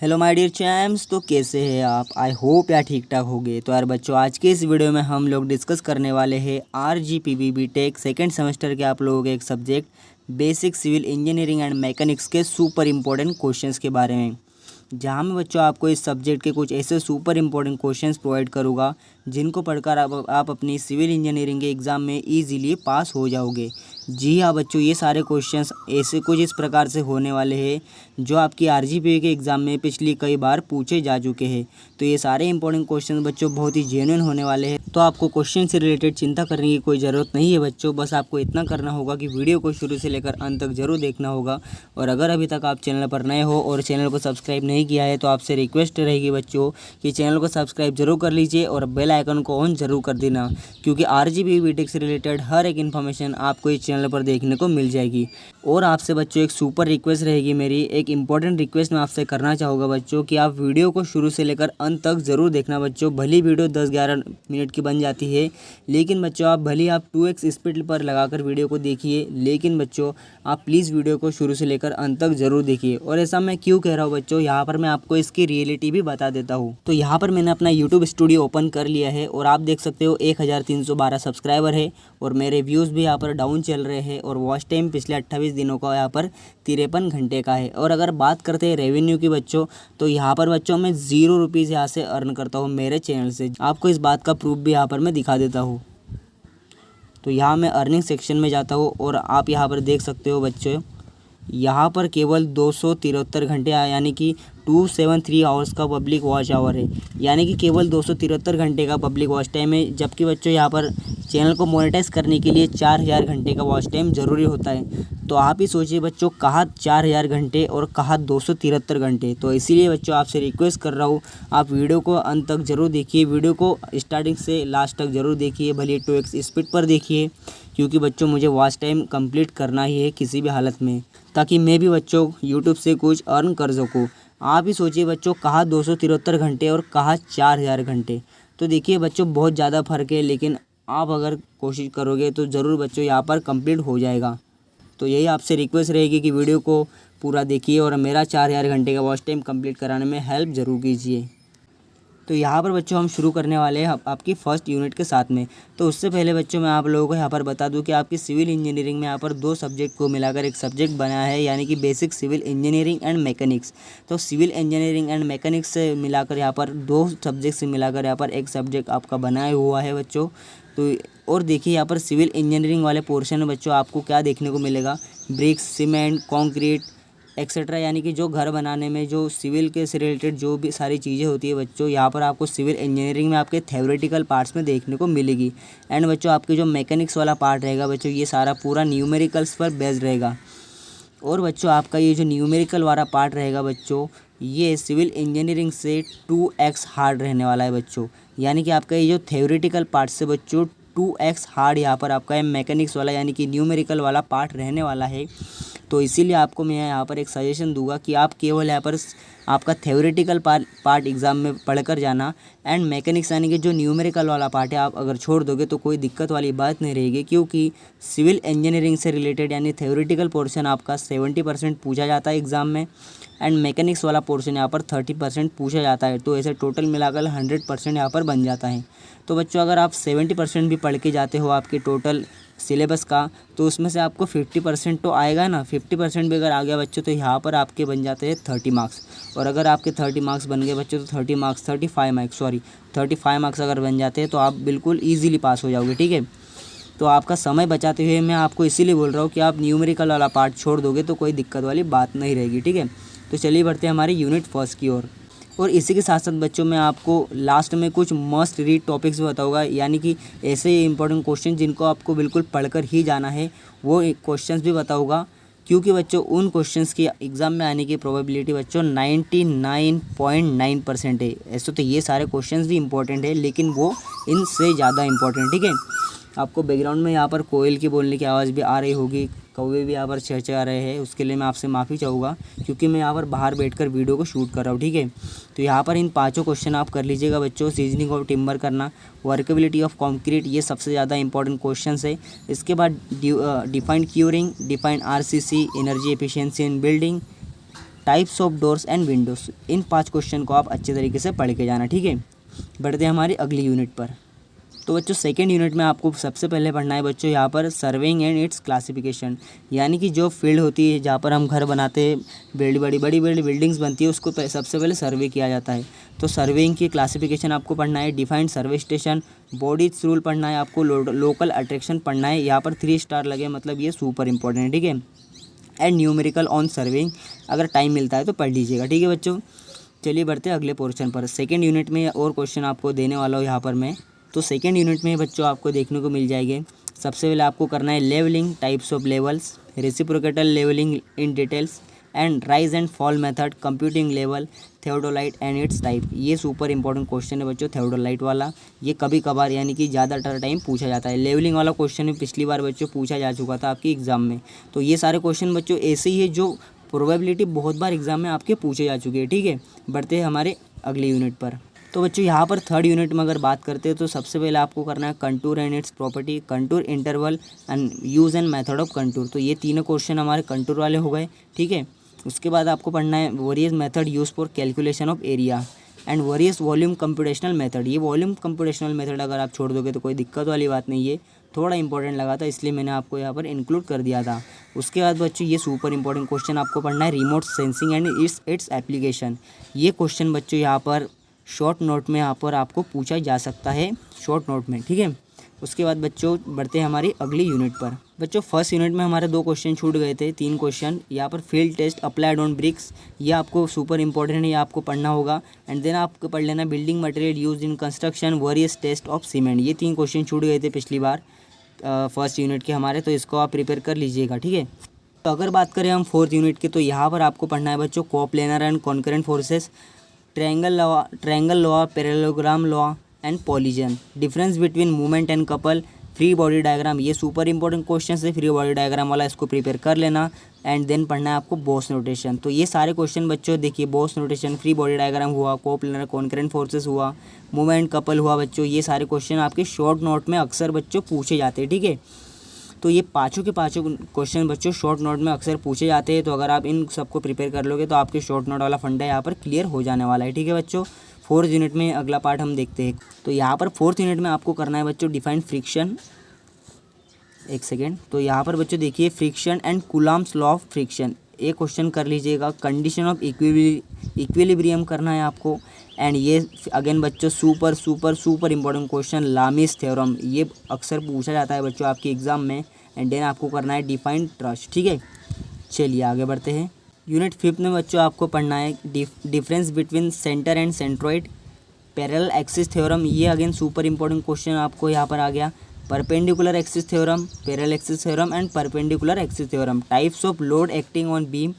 Hello my dear चैम्स। तो कैसे हैं आप? आई होप यार ठीक ठाक होंगे। तो यार बच्चों, आज के इस वीडियो में हम लोग डिस्कस करने वाले हैं RGPB बीटेक सेकेंड सेमेस्टर के आप लोगों के एक subject basic civil engineering and mechanics के सुपर इम्पोर्टेंट क्वेश्चंस के बारे में, जहाँ मैं बच्चों आपको इस सब्जेक्ट के कुछ ऐसे सुपर इम्पोर्टेंट क्वेश्चंस प्रोवाइड करूँगा जिनको पढ़कर आप अपनी सिविल इंजीनियरिंग के एग्ज़ाम में ईजीली पास हो जाओगे। जी हाँ बच्चों, ये सारे क्वेश्चंस ऐसे कुछ इस प्रकार से होने वाले हैं जो आपकी RGPB के एग्ज़ाम में पिछली कई बार पूछे जा चुके हैं। तो ये सारे इंपॉर्टेंट क्वेश्चंस बच्चों बहुत ही जेन्युइन होने वाले हैं। तो आपको क्वेश्चन से रिलेटेड चिंता करने की कोई ज़रूरत नहीं है बच्चों। बस आपको इतना करना होगा कि वीडियो को शुरू से लेकर अंत तक जरूर देखना होगा। और अगर अभी तक आप चैनल पर नए हो और चैनल को सब्सक्राइब नहीं किया है तो आपसे रिक्वेस्ट रहेगी बच्चों कि चैनल को सब्सक्राइब जरूर कर लीजिए और बेल आइकन को ऑन जरूर कर देना, क्योंकि RGPB बीटेक से रिलेटेड हर एक इन्फॉर्मेशन आपको इस चैनल पर देखने को मिल जाएगी। और आपसे बच्चों एक सुपर रिक्वेस्ट रहेगी मेरी, एक इंपॉर्टेंट रिक्वेस्ट मैं आपसे करना चाहूँगा बच्चों कि आप वीडियो को शुरू से लेकर अंत तक ज़रूर देखना बच्चों। भली वीडियो 10-11 मिनट की बन जाती है, लेकिन बच्चों आप 2x स्पीड पर लगाकर वीडियो को देखिए, लेकिन बच्चों आप प्लीज़ वीडियो को शुरू से लेकर अंत तक ज़रूर देखिए। और ऐसा मैं क्यों कह रहा हूँ बच्चों, यहाँ पर मैं आपको इसकी रियलिटी भी बता देता हूँ। तो यहाँ पर मैंने अपना यूट्यूब स्टूडियो ओपन कर लिया है और आप देख सकते हो 1312 सब्सक्राइबर है और मेरे व्यूज़ भी यहाँ पर डाउन चल रहे हैं और वॉच टाइम पिछले 28 दिनों का यहाँ पर 53 घंटे का है। और अगर बात करते हैं रेवेन्यू की बच्चों, तो यहाँ पर बच्चों मैं 0 रुपीज़ यहाँ से अर्न करता हूँ मेरे चैनल से। आपको इस बात का प्रूफ भी यहाँ पर मैं दिखा देता हूँ। तो यहाँ मैं अर्निंग सेक्शन में जाता हूँ और आप यहाँ पर देख सकते हो बच्चों, यहाँ पर केवल 273 घंटे यानी कि 273 आवर्स का पब्लिक वॉच आवर है, यानी कि केवल 273 घंटे का पब्लिक वॉच टाइम है। जबकि बच्चों यहाँ पर चैनल को मोनेटाइज करने के लिए 4000 घंटे का वॉच टाइम ज़रूरी होता है। तो आप ही सोचिए बच्चों, कहाँ 4000 घंटे और कहाँ 273 घंटे। तो इसीलिए बच्चों आपसे रिक्वेस्ट कर रहा हूँ, आप वीडियो को अंत तक ज़रूर देखिए, वीडियो को स्टार्टिंग से लास्ट तक ज़रूर देखिए, भले 2x स्पीड पर देखिए, क्योंकि बच्चों मुझे वॉच टाइम कंप्लीट करना ही है किसी भी हालत में, ताकि मैं भी बच्चों यूट्यूब से कुछ अर्न कर सकूँ। आप ही सोचिए बच्चों, कहाँ 273 घंटे और कहाँ 4000 घंटे। तो देखिए बच्चों बहुत ज़्यादा फ़र्क है, लेकिन आप अगर कोशिश करोगे तो ज़रूर बच्चों यहाँ पर कंप्लीट हो जाएगा। तो यही आपसे रिक्वेस्ट रहेगी कि वीडियो को पूरा देखिए और मेरा 4000 घंटे का वॉच टाइम कंप्लीट कराने में हेल्प ज़रूर कीजिए। तो यहाँ पर बच्चों हम शुरू करने वाले हैं आपकी फर्स्ट यूनिट के साथ में। तो उससे पहले बच्चों मैं आप लोगों को यहाँ पर बता दूँ कि आपकी सिविल इंजीनियरिंग में यहाँ पर 2 सब्जेक्ट को मिलाकर एक सब्जेक्ट बना है, यानी कि basic civil engineering and mechanics. तो सिविल इंजीनियरिंग एंड मैकेनिक्स से मिलाकर यहाँ पर 2 सब्जेक्ट से मिलाकर यहाँ पर एक सब्जेक्ट आपका बनाया हुआ है बच्चों। तो और देखिए यहाँ पर सिविल इंजीनियरिंग वाले पोर्शन में बच्चों आपको क्या देखने को मिलेगा, ब्रिक्स, सीमेंट, कॉन्क्रीट एक्सेट्रा, यानी कि जो घर बनाने में जो सिविल के से रिलेटेड जो भी सारी चीज़ें होती है बच्चों, यहाँ पर आपको सिविल इंजीनियरिंग में आपके थ्योरेटिकल पार्ट्स में देखने को मिलेगी। एंड बच्चों आपके जो मैकेनिक्स वाला पार्ट रहेगा बच्चों, ये सारा पूरा न्यूमेरिकल्स पर बेस्ड रहेगा। और बच्चों आपका ये जो न्यूमेरिकल वाला पार्ट रहेगा बच्चों, ये सिविल इंजीनियरिंग से 2x हार्ड रहने वाला है बच्चों, यानी कि आपका ये जो थ्योरेटिकल पार्ट से बच्चों 2x हार्ड यहाँ पर आपका मैकेनिक्स वाला यानी कि न्यूमेरिकल वाला पार्ट रहने वाला है। तो इसीलिए आपको मैं यहाँ पर एक सजेशन दूंगा कि आप केवल यहाँ पर आपका थ्योरेटिकल पार्ट एग्ज़ाम में पढ़कर जाना, एंड मैकेनिक्स यानी कि जो न्यूमेरिकल वाला पार्ट है आप अगर छोड़ दोगे तो कोई दिक्कत वाली बात नहीं रहेगी, क्योंकि सिविल इंजीनियरिंग से रिलेटेड यानी थ्योरेटिकल पोर्शन आपका 70% पूछा जाता है एग्ज़ाम में, एंड मैकेनिक्स वाला पोर्शन यहाँ पर 30% पूछा जाता है। तो ऐसे टोटल मिलाकर 100% यहाँ पर बन जाता है। तो बच्चों अगर आप 70% भी पढ़ के जाते हो आपके टोटल सिलेबस का, तो उसमें से आपको 50% तो आएगा ना। 50% भी अगर आ गया बच्चों तो यहाँ पर आपके बन जाते हैं 30 मार्क्स। और अगर आपके 30 मार्क्स बन गए बच्चों तो 35 मार्क्स अगर बन जाते हैं तो आप बिल्कुल ईजिली पास हो जाओगे, ठीक है। तो आपका समय बचाते हुए मैं आपको इसीलिए बोल रहा हूँ कि आप न्यूमेरिकल वाला पार्ट छोड़ दोगे तो कोई दिक्कत वाली बात नहीं रहेगी, ठीक है। तो चलिए बढ़ते हैं हमारी यूनिट फर्स्ट की ओर। और इसी के साथ साथ बच्चों मैं आपको लास्ट में कुछ मस्ट रीड टॉपिक्स बताऊंगा, यानी कि ऐसे इंपॉर्टेंट क्वेश्चन जिनको आपको बिल्कुल पढ़कर ही जाना है, वो क्वेश्चंस भी बताऊंगा। क्योंकि बच्चों उन क्वेश्चंस की एग्ज़ाम में आने की प्रोबेबिलिटी बच्चों 99.9% है। ऐसे तो ये सारे क्वेश्चंस भी इंपॉर्टेंट है, लेकिन वो इनसे ज़्यादा इंपॉर्टेंट, ठीक है। आपको बैकग्राउंड में यहाँ पर कोयल की बोलने की आवाज़ भी आ रही होगी, कौवे भी यहाँ पर चहचहा रहे हैं, उसके लिए मैं आपसे माफ़ी चाहूँगा, क्योंकि मैं यहाँ पर बाहर बैठकर वीडियो को शूट कर रहा हूँ, ठीक है। तो यहाँ पर इन 5 क्वेश्चन आप कर लीजिएगा बच्चों। सीजनिंग ऑफ टिम्बर करना, वर्केबिलिटी ऑफ कॉन्क्रीट, ये सबसे ज़्यादा इंपॉर्टेंट क्वेश्चन है। इसके बाद defined curing, defined RCC, energy efficiency in building, types of doors and Windows. In 5 question को आप अच्छे तरीके से पढ़ के जाना, ठीक है। बढ़ते हैं हमारी अगली यूनिट पर। तो बच्चों सेकेंड यूनिट में आपको सबसे पहले पढ़ना है बच्चों यहाँ पर सर्वेइंग एंड इट्स क्लासिफिकेशन, यानी कि जो फील्ड होती है जहाँ पर हम घर बनाते हैं, बड़ी बड़ी बिल्डिंग्स बनती है, उसको सबसे पहले सर्वे किया जाता है। तो सर्वेइंग की क्लासिफिकेशन आपको पढ़ना है, डिफाइंड सर्वे स्टेशन, बॉडीज रूल पढ़ना है आपको, लोकल अट्रैक्शन पढ़ना है, यहाँ पर 3 स्टार लगे मतलब ये सुपर इंपॉर्टेंट है, ठीक है। एंड न्यूमेरिकल ऑन सर्वेइंग, अगर टाइम मिलता है तो पढ़ लीजिएगा, ठीक है बच्चों। चलिए बढ़ते हैं अगले पोर्शन पर। सेकेंड यूनिट में और क्वेश्चन आपको देने वाला हूँ यहाँ पर मैं। तो सेकेंड यूनिट में बच्चों आपको देखने को मिल जाएंगे, सबसे पहले आपको करना है levelling, types of levels, reciprocal levelling in details, and rise and fall method, computing level, theodolite and its type. ये सुपर इंपॉर्टेंट क्वेश्चन है बच्चों थियोडोलाइट वाला। ये कभी कभार यानी कि ज़्यादातर टाइम पूछा जाता है। लेवलिंग वाला क्वेश्चन भी पिछली बार बच्चों पूछा जा चुका था आपकी एग्ज़ाम में। तो ये सारे क्वेश्चन बच्चों ऐसे ही है जो प्रोबेबिलिटी बहुत बार एग्जाम में आपके पूछे जा चुके हैं, ठीक है। बढ़ते हैं हमारे अगले यूनिट पर। तो बच्चों यहाँ पर थर्ड यूनिट में अगर बात करते हैं तो सबसे पहले आपको करना है contour and it's property, contour interval and use and method of contour. तो ये तीनों क्वेश्चन हमारे कंटूर वाले हो गए, ठीक है। उसके बाद आपको पढ़ना है various method use for calculation of area and various volume computational method. ये वॉल्यूम कंप्यूटेशनल मेथड अगर आप छोड़ दोगे तो कोई दिक्कत वाली बात नहीं है, थोड़ा इंपॉर्टेंट लगा था इसलिए मैंने आपको यहाँ पर इंक्लूड कर दिया था। उसके बाद बच्चों ये सुपर इंपॉर्टेंट क्वेश्चन आपको पढ़ना है remote sensing and its application. ये क्वेश्चन बच्चों यहाँ पर शॉर्ट नोट में यहाँ पर आपको पूछा जा सकता है, शॉर्ट नोट में, ठीक है। उसके बाद बच्चों बढ़ते हैं हमारी अगली यूनिट पर। बच्चों फर्स्ट यूनिट में हमारे 2 क्वेश्चन छूट गए थे, 3 क्वेश्चन। यहाँ पर field test applied on bricks, ये आपको सुपर इंपॉर्टेंट है, ये आपको पढ़ना होगा। एंड देन आपको पढ़ लेना building material use in construction, various test of cement. ये 3 क्वेश्चन छूट गए थे पिछली बार फर्स्ट यूनिट के हमारे, तो इसको आप प्रिपेयर कर लीजिएगा, ठीक है। तो अगर बात करें हम फोर्थ यूनिट की, तो यहाँ पर आपको पढ़ना है बच्चों coplanar and concurrent forces, triangle law, parallelogram law and polygon, difference between movement and couple, free body diagram. ये सुपर इंपॉर्टेंट क्वेश्चन है, फ्री बॉडी डायग्राम वाला, इसको प्रिपेयर कर लेना। एंड देन पढ़ना है आपको बॉस नोटेशन। तो ये सारे क्वेश्चन बच्चों देखिए, boss notation, free body diagram हुआ, कोप्लेनर कॉन्करेंट फोर्सेस हुआ, मूवमेंट कपल हुआ बच्चों, ये सारे क्वेश्चन आपके शॉर्ट नोट में अक्सर बच्चों पूछे जाते हैं, ठीक है। तो ये पाँचों के पाँचों क्वेश्चन बच्चों शॉर्ट नोट में अक्सर पूछे जाते हैं। तो अगर आप इन सबको प्रिपेयर कर लोगे तो आपके शॉर्ट नोट वाला फंडा यहाँ पर क्लियर हो जाने वाला है, ठीक है बच्चों। फोर्थ यूनिट में अगला पार्ट हम देखते हैं। तो यहाँ पर फोर्थ यूनिट में आपको करना है बच्चों डिफाइन फ्रिक्शन, एक सेकेंड। तो यहाँ पर बच्चों देखिए friction and Coulomb's law of friction, एक क्वेश्चन कर लीजिएगा। कंडीशन ऑफ इक्विलिब्रियम करना है आपको। एंड ये अगेन बच्चों सुपर इंपॉर्टेंट क्वेश्चन लामिस थ्योरम, ये अक्सर पूछा जाता है बच्चों आपके एग्जाम में। एंड देन आपको करना है डिफाइन ट्रस्ट, ठीक है। चलिए आगे बढ़ते हैं। यूनिट 5 में बच्चों आपको पढ़ना है difference between centre and centroid, parallel axis theorem, ये अगेन सुपर इंपॉर्टेंट क्वेश्चन आपको यहाँ पर आ गया। Perpendicular axis theorem, parallel axis theorem and perpendicular axis theorem, types of load acting on beam,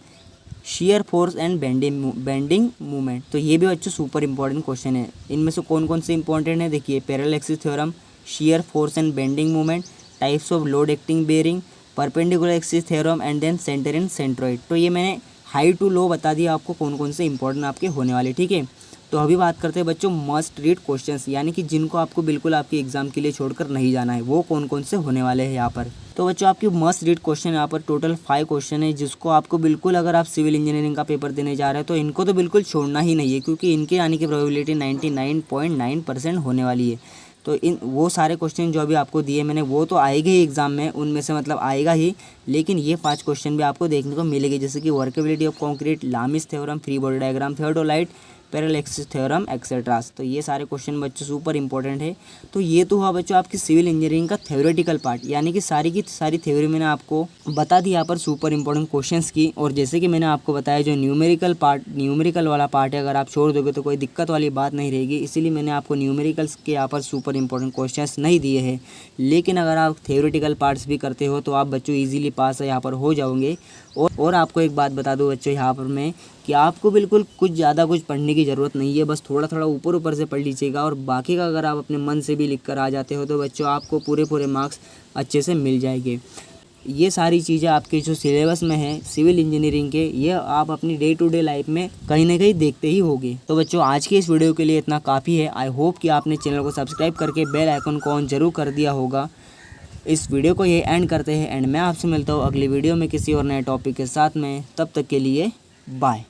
share force and bending movement. तो ये भी बच्चों super important question है। इनमें से कौन कौन से इंपॉर्टेंट है देखिए, parallel axis theorem, shear force and bending movement, types of load acting bearing, perpendicular axis theorem and then centre and centroid. तो ये मैंने हाई टू लो बता दिया आपको कौन कौन से इंपॉर्टेंट आपके होने वाले, ठीक है। तो अभी बात करते हैं बच्चों मस्ट रीड क्वेश्चंस, यानी कि जिनको आपको बिल्कुल आपके एग्जाम के लिए छोड़कर नहीं जाना है, वो कौन कौन से होने वाले हैं यहाँ पर। तो बच्चों आपकी मस्ट रीड क्वेश्चन यहाँ पर टोटल 5 क्वेश्चन है, जिसको आपको बिल्कुल अगर आप सिविल इंजीनियरिंग का पेपर देने जा रहे हैं तो इनको तो बिल्कुल छोड़ना ही नहीं है, क्योंकि इनके आने की प्रोबेबिलिटी 99.9% होने वाली है। तो इन वो सारे क्वेश्चन जो अभी आपको दिए मैंने वो तो आएंगे ही एग्जाम में, उनमें से मतलब आएगा ही, लेकिन ये 5 क्वेश्चन भी आपको देखने को मिलेंगे, जैसे कि workability of concrete, लामिस theorem, free body diagram, theodolite, parallel axis theorem etceteras. तो ये सारे क्वेश्चन बच्चों सुपर इंपॉर्टेंट है। तो ये तो हुआ बच्चों आपकी सिविल इंजीनियरिंग का थ्योरेटिकल पार्ट, यानी कि सारी की सारी थ्योरी मैंने आपको बता दी यहाँ पर सुपर इंपॉर्टेंट क्वेश्चंस की। और जैसे कि मैंने आपको बताया जो न्यूमेरिकल वाला पार्ट है, अगर आप छोड़ दोगे तो कोई दिक्कत वाली बात नहीं रहेगी, इसीलिए मैंने आपको न्यूमेरिकल्स के यहाँ पर सुपर इंपॉर्टेंट क्वेश्चंस नहीं दिए हैं। लेकिन अगर आप थ्योरेटिकल पार्ट्स भी करते हो तो आप बच्चों ईजिली पास यहाँ पर हो जाओगे। और आपको एक बात बता दूं बच्चों यहाँ पर मैं, कि आपको बिल्कुल कुछ ज़्यादा कुछ पढ़ने की ज़रूरत नहीं है, बस थोड़ा थोड़ा ऊपर से पढ़ लीजिएगा। और बाकी का अगर आप अपने मन से भी लिख कर आ जाते हो तो बच्चों आपको पूरे मार्क्स अच्छे से मिल जाएंगे। ये सारी चीज़ें आपके जो सिलेबस में है सिविल इंजीनियरिंग के, ये आप अपनी डे टू डे लाइफ में कहीं ना कहीं देखते ही होंगे। तो बच्चों आज के इस वीडियो के लिए इतना काफ़ी है। आई होप कि आपने चैनल को सब्सक्राइब करके बेल आइकन को ऑन जरूर कर दिया होगा। इस वीडियो को ये एंड करते हैं, एंड मैं आपसे मिलता हूँ अगली वीडियो में किसी और नए टॉपिक के साथ में। तब तक के लिए बाय।